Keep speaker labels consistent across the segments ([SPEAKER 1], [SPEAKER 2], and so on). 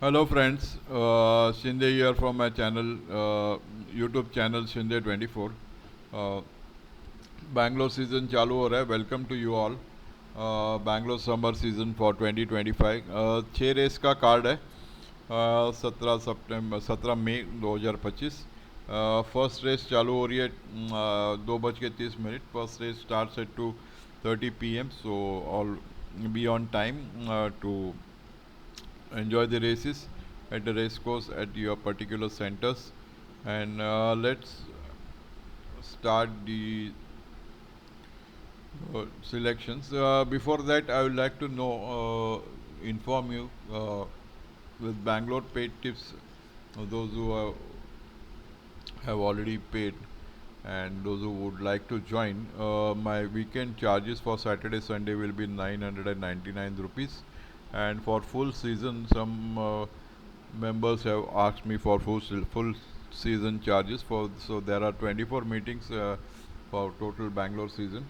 [SPEAKER 1] Hello friends, Shinde here from my channel, YouTube channel Shinde 24. Uh, Bangalore season चालू हो रहा है. Welcome to you all. Bangalore summer season for 2025. 6 race का card है. 17 मई 2025. First race चालू हो रही है 2:30. First race starts at 2:30 p.m. So all be on time to enjoy the races at the race course at your particular centers. And let's start the selections. Before that, I would like to inform you with Bangalore paid tips. Those who have already paid and those who would like to join, my weekend charges for Saturday Sunday will be 999 rupees, and for full season some members have asked me for full season charges. For so there are 24 meetings for total Bangalore season,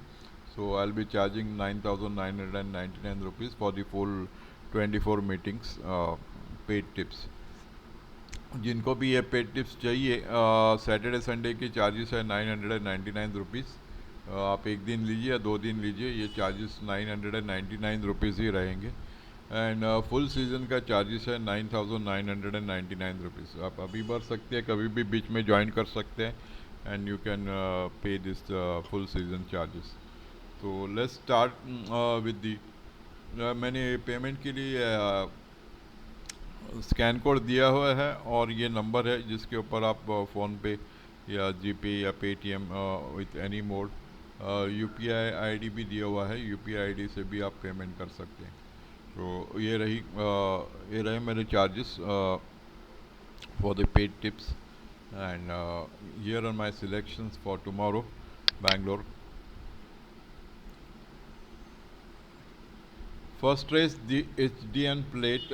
[SPEAKER 1] so I'll be charging 9,999 rupees for the full 24 meetings paid tips. जिनको भी ये paid tips चाहिए, Saturday Sunday की charges है 999 rupees. आप एक दिन लीजिए या 2 दिन लीजिए, ये चार्जेस 999 रुपीज़ ही रहेंगे. एंड फुल सीज़न का चार्जेस है 9,999 रुपीज़. आप अभी भर सकते हैं, कभी भी बीच में ज्वाइन कर सकते हैं, and you can pay this full season charges. तो लेट्स स्टार्ट विद दी. मैंने पेमेंट के लिए स्कैन कोड दिया हुआ है, और ये नंबर है जिसके ऊपर आप फ़ोन पे या जीपे या Paytm with any mode, UPI ID भी दिया हुआ है, यूपीआई आईडी से भी आप पेमेंट कर सकते हैं. तो ये रहे मेरे charges for the paid tips. And here are my selections for tomorrow Bangalore. First race the HDN plate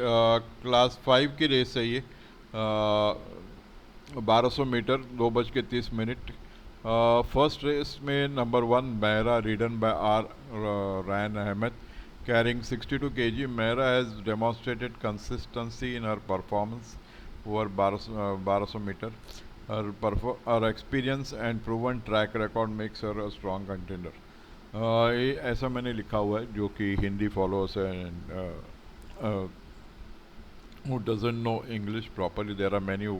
[SPEAKER 1] class 5 की रेस है ये. 1200 मीटर 2:30. फर्स्ट रेस में number 1 Mehra, ridden by R. Ryan Ahmed, carrying 62 kg. Mehra has demonstrated consistency in her performance over 1200 meter. Her experience and proven track record makes her a strong contender. ये ऐसा मैंने लिखा हुआ है, जो कि Hindi followers है, and who doesn't know English properly. There are many who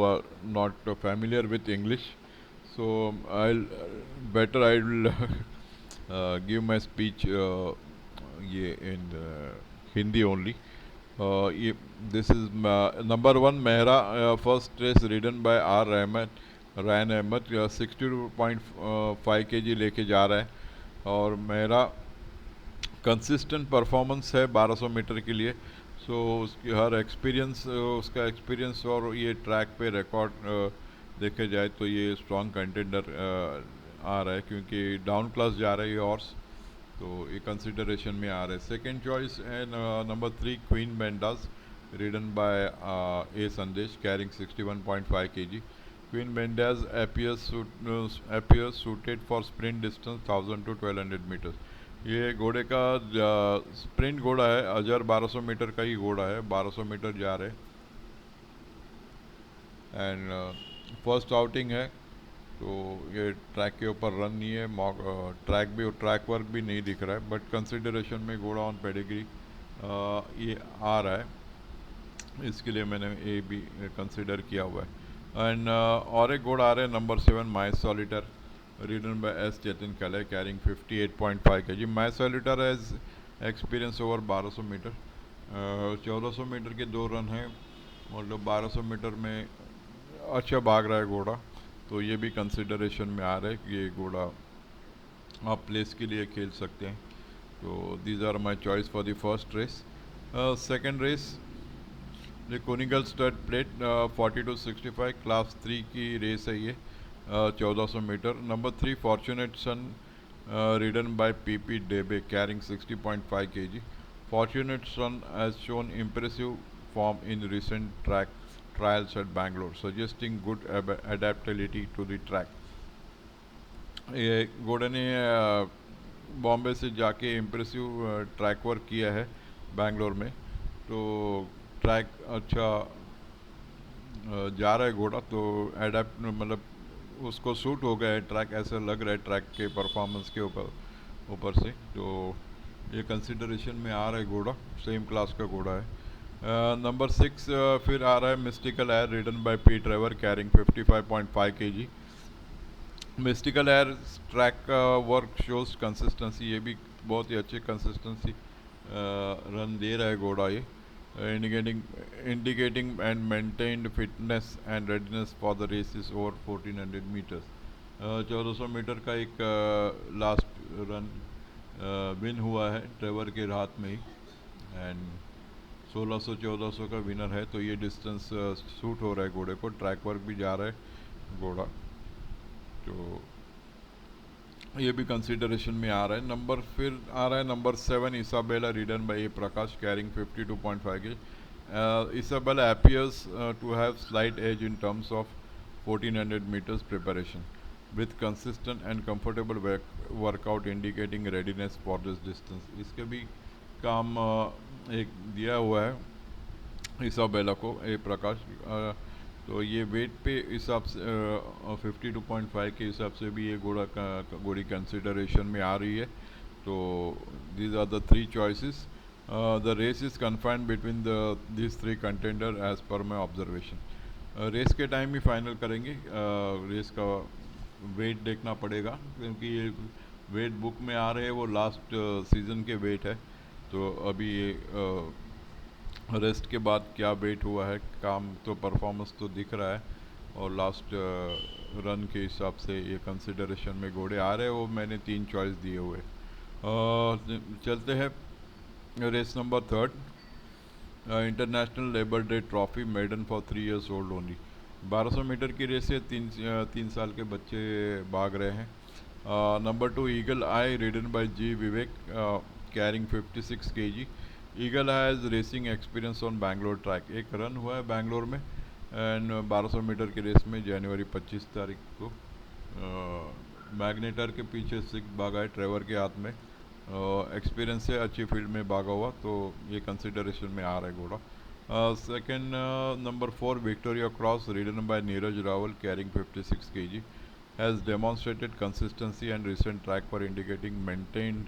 [SPEAKER 1] are not familiar with English. So I'll give my speech ये in Hindi only. ये This is number 1 Mehra, first race ridden by Ryan Ahmed. 62.5 kg लेके जा रहा है, और मेरा consistent performance है 1200 metre के लिए. सो उसकी हर एक्सपीरियंस उसका एक्सपीरियंस और ये ट्रैक पे रिकॉर्ड देखे जाए तो ये स्ट्रॉन्ग कंटेंडर आ रहा है, क्योंकि डाउन क्लास जा रहा है ये हॉर्स, तो ये कंसिडरेशन में आ रहा है. सेकेंड चॉइस है नंबर 3 क्वीन बेंडास, ridden by A. Sandesh, carrying 61.5 kg. Queen Mendez appears suited for sprint distance 1000 to 1200 meters. ये घोड़े का स्प्रिंट घोड़ा है. अजर 1200 मीटर का ही घोड़ा है, 1200 मीटर जा रहे. एंड फर्स्ट आउटिंग है, तो ये ट्रैक के ऊपर रन नहीं है. ट्रैक वर्क भी नहीं दिख रहा है, बट कंसिडरेशन में घोड़ा ऑन पेडिग्री ये आ रहा है, इसके लिए मैंने ए भी कंसिडर किया हुआ है. एंड और एक घोड़ा आ रहा है number 7 My Solitaire, ridden by S. Jatin Kale, carrying 58.5 kg. My Solitaire has experience over 1200 metre. 1400 metre के 2 रन हैं, मतलब 1200 मीटर में अच्छा भाग रहा है घोड़ा, तो ये भी कंसिडरेशन में आ रहा है कि ये घोड़ा आप प्लेस के लिए खेल सकते हैं. तो these are my choice for the first race. Second race the Kunigal stud plate 42-65 class 3 की रेस है ये. 1400 metre. Number 3 Fortunate Son, ridden by PP Debe, carrying 60.5 kg. Fortunate Son has shown impressive form in recent track trials at Bangalore, suggesting good adaptability to the track. ये घोड़े ने बॉम्बे से जाके impressive track work किया है बैंगलोर में, तो track अच्छा जा रहा है घोड़ा, तो एडेप्ट मतलब उसको सूट हो गया है ट्रैक, ऐसा लग रहा है ट्रैक के परफॉर्मेंस के ऊपर ऊपर से, तो ये कंसिडरेशन में आ रहा है घोड़ा, सेम क्लास का घोड़ा है। नंबर 6 फिर आ रहा है mystical air, ridden by P Trevor, carrying 55.5 kg। Mystical air track work shows consistency, ये भी बहुत ही अच्छी कंसिस्टेंसी रन दे रहा है घोड़ा ये, indicating indicating and maintained fitness and readiness for the races over 1400 metres. 1400 metre का एक लास्ट रन विन हुआ है ट्रेवर के हाथ में ही, एंड 1600 1400 का विनर है, तो ये डिस्टेंस सूट हो रहा है घोड़े को, ट्रैक वर्क भी जा रहा है घोड़ा, तो ये भी कंसिडरेशन में आ रहा है। नंबर फिर आ रहा है number 7 Isabella, ridden bye A Prakash, carrying 52.5 kg। Isabella appears to have slight edge in terms of 1400 meters preparation, with consistent and comfortable workout indicating readiness for this distance। इसके भी काम एक दिया हुआ है इसाबेला को, ए प्रकाश, तो ये वेट पे हिसाब से 52.5 के हिसाब से भी ये घोड़ी कंसिडरेशन में आ रही है, तो these are the three choices. The race is confined between this three contender as per my observation. Race के टाइम ही फाइनल करेंगे, रेस का वेट देखना पड़ेगा, क्योंकि ये वेट बुक में आ रहे हैं वो लास्ट सीज़न के वेट है, तो अभी ये रेस्ट के बाद क्या वेट हुआ है, काम तो परफॉर्मेंस तो दिख रहा है, और लास्ट रन के हिसाब से ये कंसिडरेशन में घोड़े आ रहे हैं, वो मैंने 3 चॉइस दिए हुए। चलते हैं race number 3, International Labour Day Trophy, maiden for 3 years old only. 1200 metre की रेस है, 3 साल के बच्चे भाग रहे हैं। Number 2 Eagle Eye, ridden by G Vivek, carrying 56 kg। Eagle has racing experience on Bangalore track, एक रन हुआ है बैंगलोर में, एंड 1200 मीटर की रेस में जनवरी 25 तारीख को मैग्नेटर के पीछे 6 भागा है ट्रेवर के हाथ में, एक्सपीरियंस से अच्छी फील्ड में भागा हुआ, तो ये कंसिडरेशन में आ रहा है घोड़ा। Second number 4 Victoria Cross, ridden by Neeraj Rawal, carrying 56 kg, has demonstrated consistency and recent track पर indicating maintained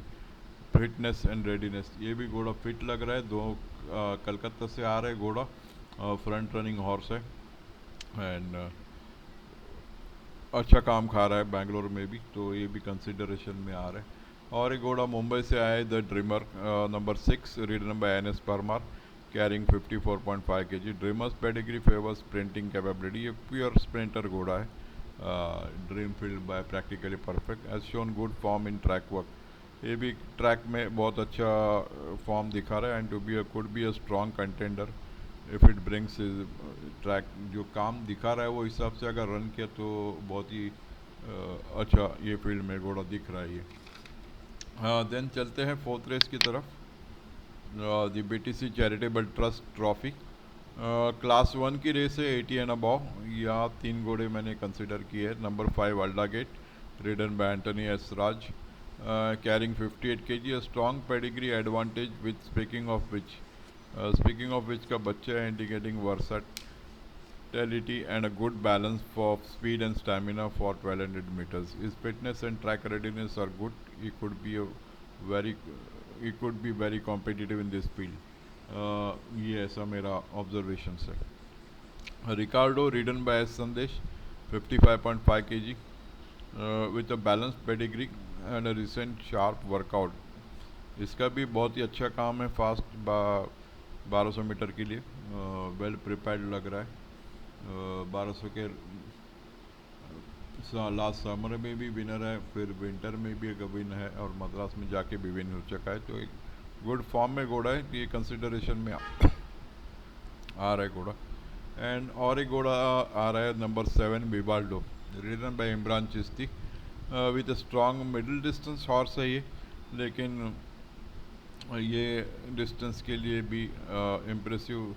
[SPEAKER 1] fitness and readiness. ये भी घोड़ा फिट लग रहा है, कलकत्ता से आ रहा है घोड़ा, फ्रंट रनिंग हॉर्स है, एंड अच्छा काम खा रहा है बैंगलोर में भी, तो ये भी कंसिडरेशन में आ रहा है। और एक घोड़ा मुंबई से आया है, the Dreamer, number 6, ridden by N S Parmar, carrying 54.5 kg। Dreamer's pedigree favour sprinting capability, ये प्योर स्प्रिंटर घोड़ा है, dream field by practically perfect, as shown good form in track work. ये भी ट्रैक में बहुत अच्छा फॉर्म दिखा रहा है, and to be could be a strong contender if it brings track, जो काम दिखा रहा है वो हिसाब से अगर रन किया तो बहुत ही अच्छा ये फील्ड में घोड़ा दिख रहा है ये। देन चलते हैं 4th रेस की तरफ, the BTC charitable trust trophy, class 1 की रेस है, 80 एंड अबव। यहाँ 3 घोड़े मैंने कंसिडर किए। Number 5 Alda Gate, ridden by Antony S Raj, carrying 58 kg, a strong pedigree advantage with speaking of which का बच्चा है, indicating versatility and a good balance for speed and stamina for 1200 meters. His fitness and track readiness are good. He very could be very competitive in this field. ये ऐसा मेरा observation है। रिकार्डो, ridden by S संदेश, 55.5 kg, with a balanced pedigree and a recent sharp workout. इसका भी बहुत ही अच्छा काम है, फास्ट 1200 मीटर के लिए वेल प्रिपेयर्ड लग रहा है। 1200 के लास्ट समर में भी विनर है, फिर विंटर में भी एक विन है, और मद्रास में जाके भी विन हो चुका है, तो एक गुड फॉर्म में घोड़ा है, ये कंसिडरेशन में आ रहा है घोड़ा। एंड और एक घोड़ा आ रहा है number 7 Vivaldo, ridden by Imran Chishti, with a strong middle distance horse है ये, लेकिन ये डिस्टेंस के लिए भी इम्प्रेसिव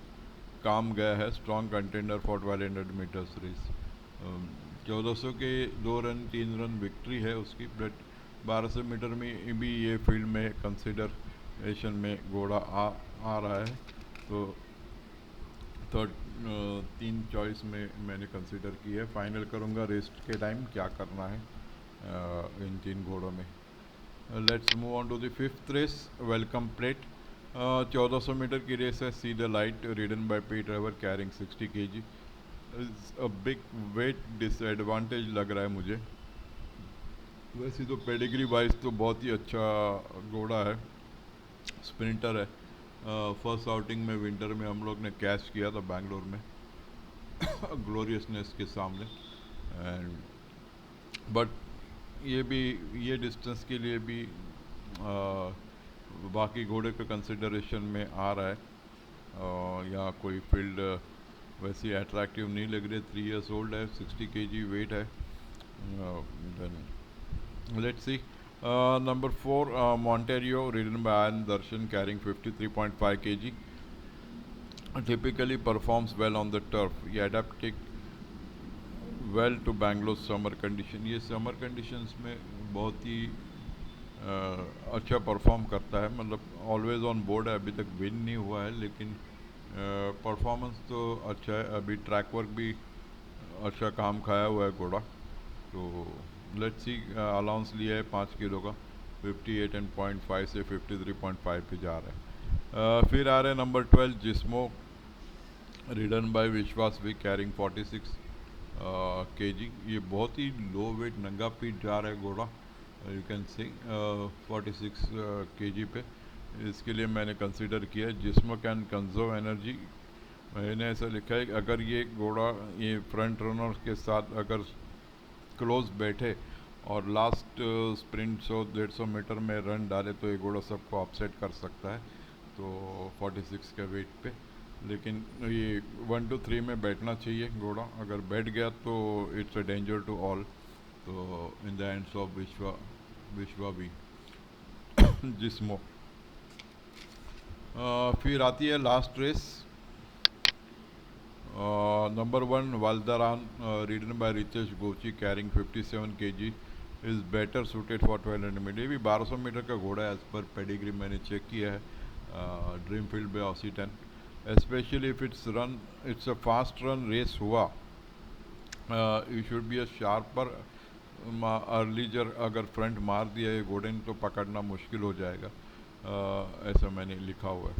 [SPEAKER 1] काम गया है, strong contender for 1200 metres race. 1400 के 2 रन 3 रन विक्ट्री है उसकी, बट 1200 मीटर में भी ये फील्ड में कंसिडरेशन में घोड़ा आ रहा है, तो थर्ड तीन चॉइस में मैंने कंसिडर की है। फाइनल करूँगा रेस्ट के टाइम क्या करना है इन तीन घोड़ों में। Let's move on to the fifth race, welcome plate. 1400 metre की रेस है। See the light ridden by P driver carrying 60 kg। A big weight disadvantage लग रहा है मुझे। वैसे तो पेडिग्री वाइज तो बहुत ही अच्छा घोड़ा है, स्प्रिंटर है। फर्स्ट आउटिंग में विंटर में हम लोग ने कैच किया था बैंगलोर में ग्लोरियसनेस के सामने। एंड बट ये भी, ये डिस्टेंस के लिए भी बाकी घोड़े के कंसिडरेशन में आ रहा है। यहाँ कोई फील्ड वैसी अट्रैक्टिव नहीं लग रही। 3 years ओल्ड है, 60 kg वेट है। Then let's see. Number 4 Monterio ridden by Anand Darshan carrying 53.5 kg typically performs well on the turf. ये adapting well to Bangalore summer condition। ये समर कंडीशंस में बहुत ही अच्छा परफॉर्म करता है। मतलब ऑलवेज ऑन बोर्ड है, अभी तक विन नहीं हुआ है, लेकिन परफॉर्मेंस तो अच्छा है। अभी ट्रैक वर्क भी अच्छा काम खाया हुआ है घोड़ा। तो लेट्स सी। अलाउंस लिया है 5 किलो का, 58.5 से 53.5 पे जा रहा है। फिर आ रहे हैं नंबर 12 जिस्मो रिडन बाय विश्वास वी कैरिंग 46 kg। ये बहुत ही लो वेट नंगा पीट जा रहा है घोड़ा, यू कैन सी 46 kg पे। इसके लिए मैंने कंसिडर किया है जिस्मो कैन कंजर्व एनर्जी। मैंने ऐसा लिखा है कि अगर ये घोड़ा ये फ्रंट रनर के साथ अगर क्लोज बैठे और लास्ट स्प्रिंट 100-150 मीटर में रन डाले तो ये घोड़ा सबको अपसेट कर सकता है। तो 46 के वेट पे, लेकिन ये 1 to 3 में बैठना चाहिए घोड़ा। अगर बैठ गया तो it's a danger to all. तो इन द एंड्स ऑफ विश्वा भी जिस्मो। फिर आती है लास्ट रेस, नंबर 1 वाल्दारान ridden by Ritesh Gochi carrying 57 kg is better suited for 1200 metres. ये भी 1200 मीटर का घोड़ा है एज पर पेडिग्री मैंने चेक किया है dream field by Aussie 10। Specially if it's a fast run race हुआ, you should be a sharper अर्लीजर। अगर फ्रंट मार दिया ये घोड़े ने तो पकड़ना मुश्किल हो जाएगा, ऐसा मैंने लिखा हुआ है।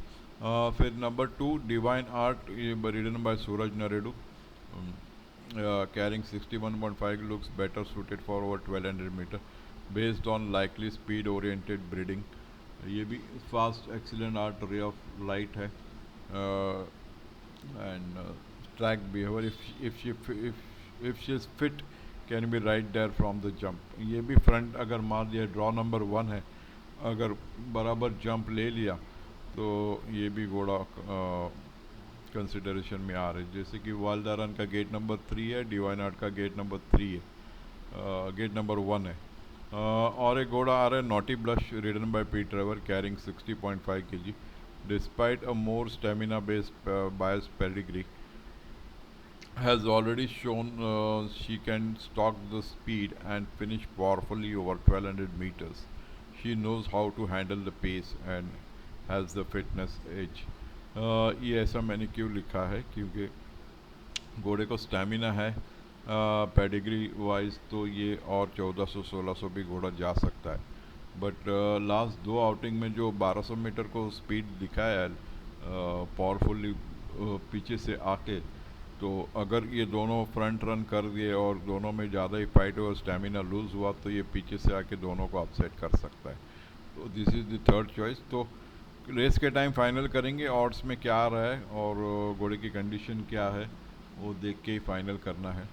[SPEAKER 1] फिर number 2 Divine Art ridden by Suraj Naredu carrying 61.5 looks better suited for over 1200 metres based on likely speed oriented breeding. ये भी fast excellent art ray of light है। And track behaviour if she is fit can be right there from the jump. ये भी front अगर मार दिया, draw number 1 है, अगर बराबर जंप ले लिया तो ये भी घोड़ा कंसिडरेशन में आ रहा है। जैसे कि वाल्दारन का गेट नंबर 3 है, डिवाइन आर्ट का गेट नंबर 3 है, गेट नंबर 1 है। और एक घोड़ा आ रहा है naughty blush ridden by P driver carrying 60.5 kg despite a more stamina based bias pedigree has already shown she can stalk the speed and finish powerfully over 1200 meters. She knows how to handle the pace and has the fitness edge. ये ऐसा मैंने क्यों लिखा है, क्योंकि घोड़े को stamina है। पेडिग्री वाइज तो ये और 1400-1600 भी घोड़ा जा सकता है, बट लास्ट 2 आउटिंग में जो 1200 मीटर को स्पीड दिखाया है पावरफुली पीछे से आके, तो अगर ये दोनों फ्रंट रन कर दिए और दोनों में ज़्यादा ही फाइट और स्टेमिना लूज़ हुआ तो ये पीछे से आके दोनों को अपसेट कर सकता है। तो this is the third choice. तो रेस के टाइम फाइनल करेंगे ऑड्स में क्या आ रहा है और घोड़े की कंडीशन क्या है वो देख के ही फाइनल करना है।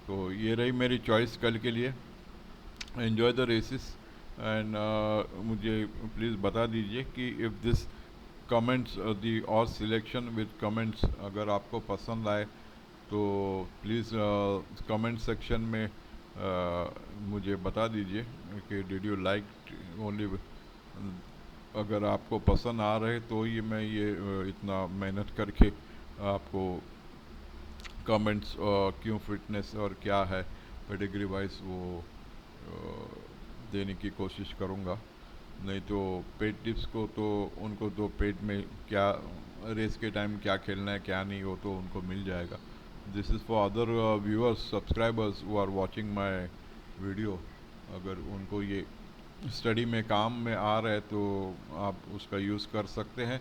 [SPEAKER 1] तो ये रही मेरी चॉइस कल के लिए। एन्जॉय द रेसिस एंड मुझे प्लीज़ बता दीजिए कि इफ़ दिस कमेंट्स दी और सिलेक्शन विद कमेंट्स अगर आपको पसंद आए तो प्लीज़ कमेंट सेक्शन में मुझे बता दीजिए कि डिड यू लाइक ओनली। अगर आपको पसंद आ रहे तो ये मैं ये इतना मेहनत करके आपको कमेंट्स क्यों फिटनेस और क्या है पेडिग्री वाइज वो देने की कोशिश करूँगा। नहीं तो पेड टिप्स को तो उनको तो पेड में क्या रेस के टाइम क्या खेलना है क्या नहीं, वो तो उनको मिल जाएगा. This is for other viewers subscribers who are watching my video. अगर उनको ये स्टडी में काम में आ रहा है तो आप उसका यूज़ कर सकते हैं.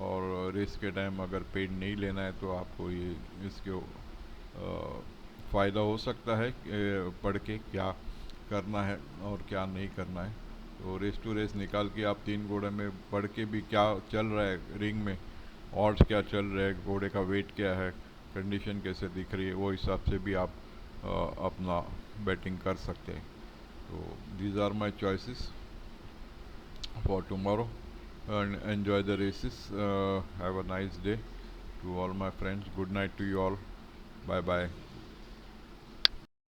[SPEAKER 1] और रेस के टाइम अगर पेड नहीं लेना है तो आपको ये इसके फ़ायदा हो सकता है पढ़ के क्या करना है और क्या नहीं करना है. तो रेस टू रेस निकाल के आप 3 घोड़े में पढ़ के भी क्या चल रहा है रिंग में, ऑड्स क्या चल रहे हैं, घोड़े का वेट क्या है, कंडीशन कैसे दिख रही है, वो हिसाब से भी आप अपना बैटिंग कर सकते हैं. तो these are my choices for tomorrow, and enjoy the races. Have a nice day to all my friends. Good night to you all. Bye bye.